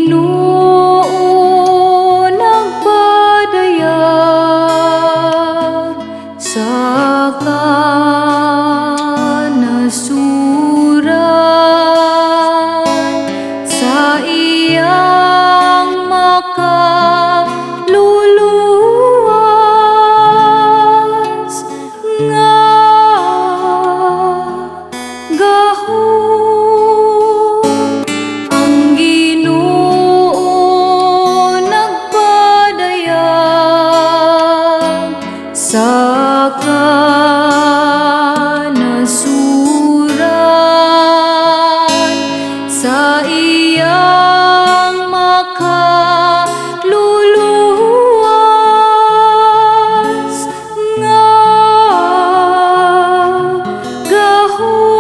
Ginoo nagpadayag sa kanasuran, sa iyang makaluluwas nga gahom. Ang Ginoo nagpadayag sa kanasuran, sa iyang makaluluwas nga gahom.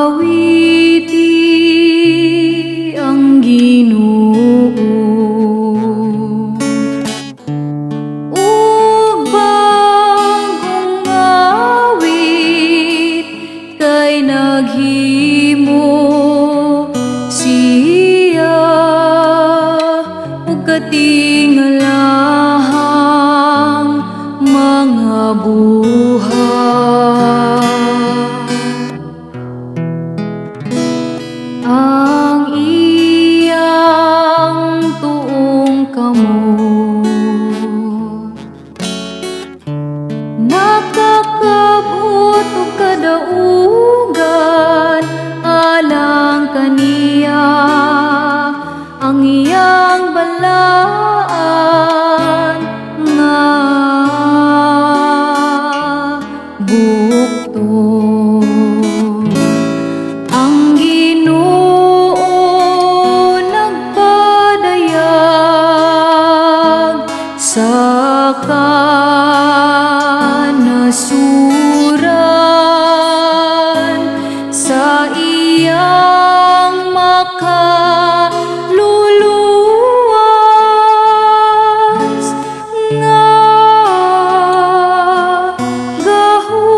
Awiti ang Ginoo, ug bagong awit kay naghimo siya, ug katingalahang mga buhay. Ang iyang tuong kamot nakakabot og kadaugan alang kaniya. Ang iyang balaan nga bukton. Ang Ginoo nagpadayag sa kanasuran, sa iyang makaluluwas nga gahom.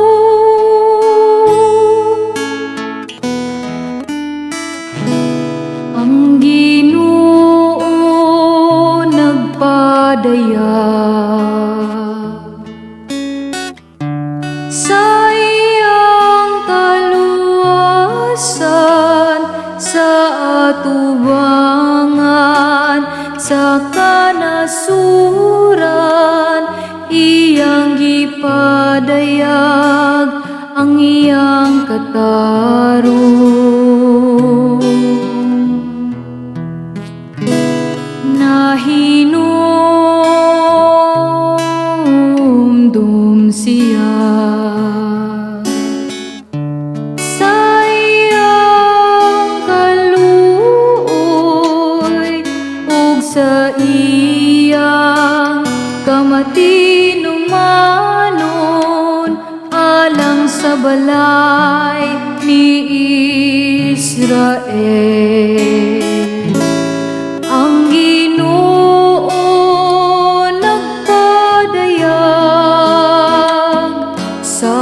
Ang Ginoo nagpadayag sa iyang kaluwasan, sa atubangan, sa kanasuran, iyang gipadayag ang iyang katarong. Nahinumdum siya sa iyang kaluoy, ug sa iyang kamatinumanon alang sa balay ni Israel. Ang Ginoo nagpadayag sa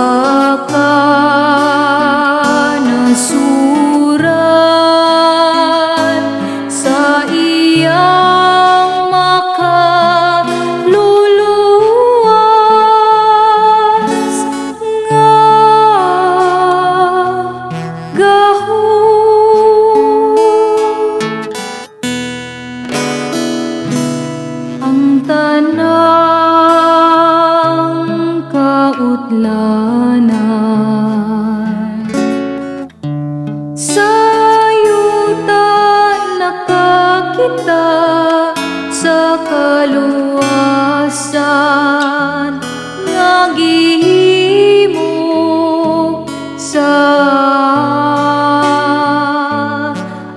kanasuran, sa iyang makaluluwas nga gahom. Ang tanang kautlanan sa yuta nakakita, sa kaluwasan nga gihimo sa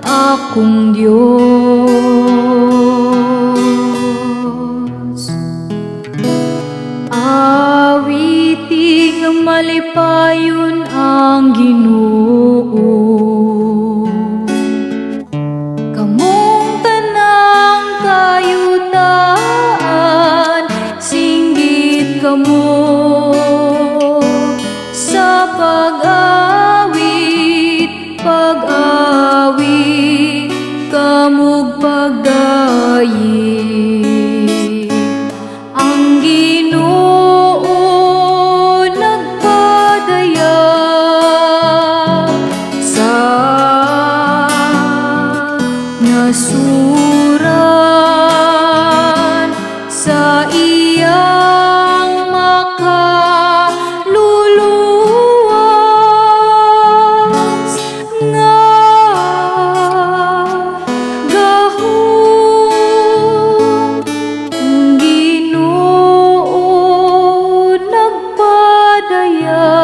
akong Diyos. Awiti nga malipayon ang Ginoo, kamong tanang kayutaan, singgit kamo sa pag ya